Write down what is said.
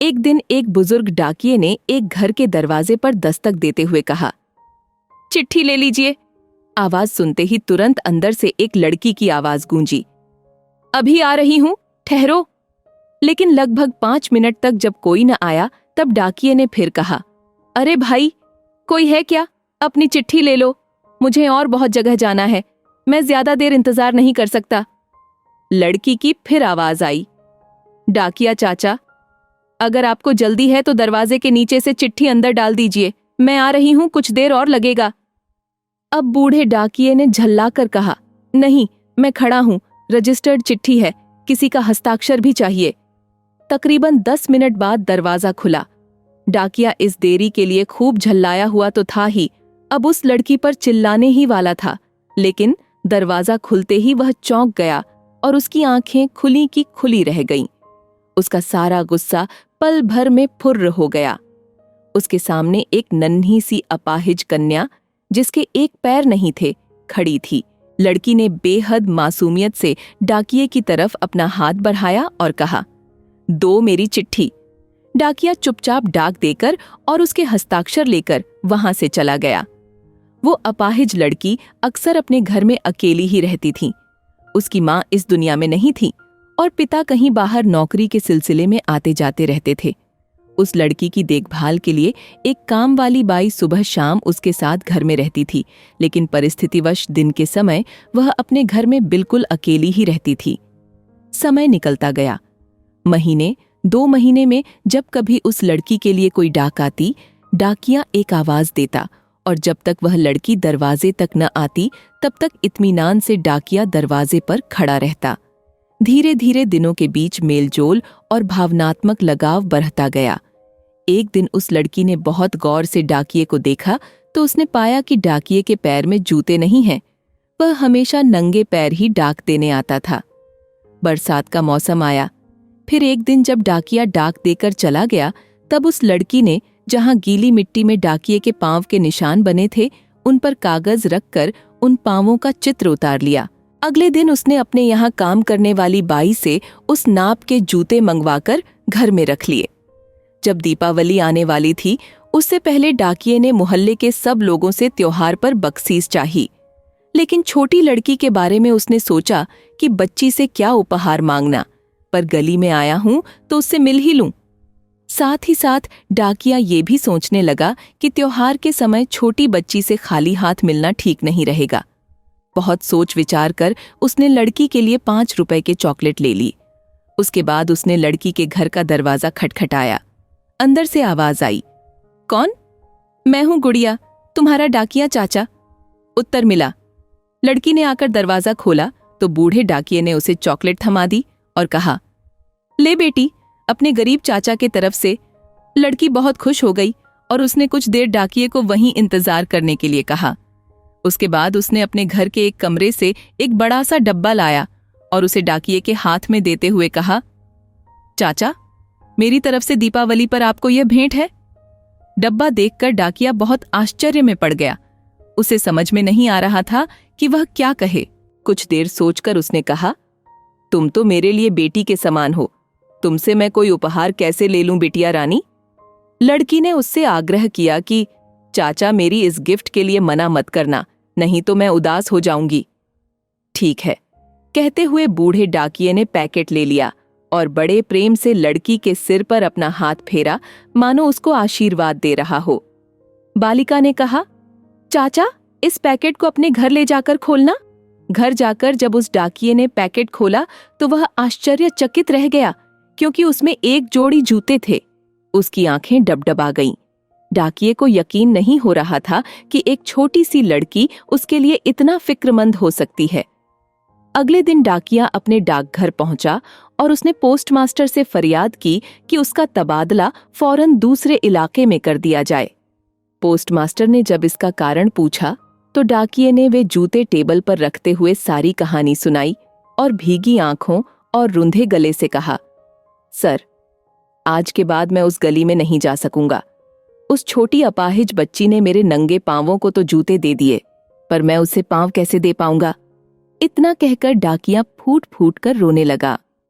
एक दिन एक बुजुर्ग डाकिये ने एक घर के दरवाजे पर दस्तक देते हुए कहा, चिट्ठी ले लीजिए। आवाज सुनते ही तुरंत अंदर से एक लड़की की आवाज गूंजी, अभी आ रही हूं, ठहरो। लेकिन लगभग 5 मिनट तक जब कोई न आया तब डाकिये ने फिर कहा, अरे भाई, कोई है क्या? अपनी चिट्ठी ले लो, मुझे और बहुत जगह जाना है, मैं ज्यादा देर इंतजार नहीं कर सकता। लड़की की फिर आवाज आई, डाकिया चाचा, अगर आपको जल्दी है तो दरवाजे के नीचे से चिट्ठी अंदर डाल दीजिए, मैं आ रही हूं, कुछ देर और लगेगा। अब बूढ़े डाकिये ने झल्लाकर कहा, नहीं, मैं खड़ा हूं, रजिस्टर्ड चिट्ठी है, किसी का हस्ताक्षर भी चाहिए। तकरीबन 10 मिनट बाद दरवाजा खुला। डाकिया इस देरी के लिए खूब झल्लाया हुआ तो था ही, अब उस लड़की पर चिल्लाने ही वाला था, लेकिन दरवाजा खुलते ही वह चौंक गया और उसकी आंखें खुली की खुली रह गईं। उसका सारा गुस्सा पल भर में फुर्र हो गया। उसके सामने एक नन्ही सी अपाहिज कन्या, जिसके एक पैर नहीं थे, खड़ी थी। लड़की ने बेहद मासूमियत से डाकिये की तरफ अपना हाथ बढ़ाया और कहा, दो मेरी चिट्ठी। डाकिया चुपचाप डाक देकर और उसके हस्ताक्षर लेकर वहां से चला गया। वो अपाहिज लड़की अक्सर अपने घर में अकेली ही रहती थी। उसकी माँ इस दुनिया में नहीं थी और पिता कहीं बाहर नौकरी के सिलसिले में आते जाते रहते थे। उस लड़की की देखभाल के लिए एक काम वाली बाई सुबह शाम उसके साथ घर में रहती थी, लेकिन परिस्थितिवश दिन के समय वह अपने घर में बिल्कुल अकेली ही रहती थी। समय निकलता गया। महीने 2 महीने में जब कभी उस लड़की के लिए कोई डाक आती, डाकिया एक आवाज देता और जब तक वह लड़की दरवाजे तक न आती तब तक इत्मीनान से डाकिया दरवाजे पर खड़ा रहता। धीरे धीरे दिनों के बीच मेलजोल और भावनात्मक लगाव बढ़ता गया। एक दिन उस लड़की ने बहुत गौर से डाकिये को देखा तो उसने पाया कि डाकिये के पैर में जूते नहीं हैं। वह हमेशा नंगे पैर ही डाक देने आता था। बरसात का मौसम आया। फिर एक दिन जब डाकिया डाक देकर चला गया तब उस लड़की ने जहां गीली मिट्टी में डाकिये के पांव के निशान बने थे, उन पर कागज रखकर उन पांवों का चित्र उतार लिया। अगले दिन उसने अपने यहाँ काम करने वाली बाई से उस नाप के जूते मंगवाकर घर में रख लिए। जब दीपावली आने वाली थी, उससे पहले डाकिये ने मोहल्ले के सब लोगों से त्योहार पर बख्शीश चाही। लेकिन छोटी लड़की के बारे में उसने सोचा कि बच्ची से क्या उपहार मांगना, पर गली में आया हूं तो उससे मिल ही लूं। साथ ही साथ डाकिया ये भी सोचने लगा कि त्योहार के समय छोटी बच्ची से खाली हाथ मिलना ठीक नहीं रहेगा। बहुत सोच विचार कर उसने लड़की के लिए 5 रुपए के चॉकलेट ले ली। उसके बाद उसने लड़की के घर का दरवाजा खटखटाया। अंदर से आवाज आई, कौन? मैं हूं गुड़िया, तुम्हारा डाकिया चाचा। उत्तर मिला। लड़की ने आकर दरवाजा खोला तो बूढ़े डाकिये ने उसे चॉकलेट थमा दी और कहा, ले बेटी, अपने गरीब चाचा के तरफ से। लड़की बहुत खुश हो गई और उसने कुछ देर डाकिये को वहीं इंतजार करने के लिए कहा। उसके बाद उसने अपने घर के एक कमरे से एक बड़ा सा डब्बा लाया और उसे डाकिये के हाथ में देते हुए कहा, चाचा, मेरी तरफ से दीपावली पर आपको यह भेंट है। डब्बा देखकर डाकिया बहुत आश्चर्य में पड़ गया। उसे समझ में नहीं आ रहा था कि वह क्या कहे। कुछ देर सोचकर उसने कहा, तुम तो मेरे लिए बेटी के समान हो, तुमसे मैं कोई उपहार कैसे ले लूं बिटिया रानी? लड़की ने उससे आग्रह किया कि चाचा, मेरी इस गिफ्ट के लिए मना मत करना, नहीं तो मैं उदास हो जाऊंगी। ठीक है, कहते हुए बूढ़े डाकिये ने पैकेट ले लिया और बड़े प्रेम से लड़की के सिर पर अपना हाथ फेरा, मानो उसको आशीर्वाद दे रहा हो। बालिका ने कहा, चाचा, इस पैकेट को अपने घर ले जाकर खोलना। घर जाकर जब उस डाकिये ने पैकेट खोला तो वह आश्चर्यचकित रह गया, क्योंकि उसमें एक जोड़ी जूते थे। उसकी आंखें डबडबा गईं। डाकिये को यकीन नहीं हो रहा था कि एक छोटी सी लड़की उसके लिए इतना फिक्रमंद हो सकती है। अगले दिन डाकिया अपने डाकघर पहुंचा और उसने पोस्टमास्टर से फरियाद की कि उसका तबादला फौरन दूसरे इलाके में कर दिया जाए। पोस्टमास्टर ने जब इसका कारण पूछा तो डाकिये ने वे जूते टेबल पर रखते हुए सारी कहानी सुनाई और भीगी आंखों और रुंधे गले से कहा, सर, आज के बाद मैं उस गली में नहीं जा सकूंगा। उस छोटी अपाहिज बच्ची ने मेरे नंगे पांवों को तो जूते दे दिए, पर मैं उसे पांव कैसे दे पाऊंगा? इतना कहकर डाकिया फूट फूट कर रोने लगा।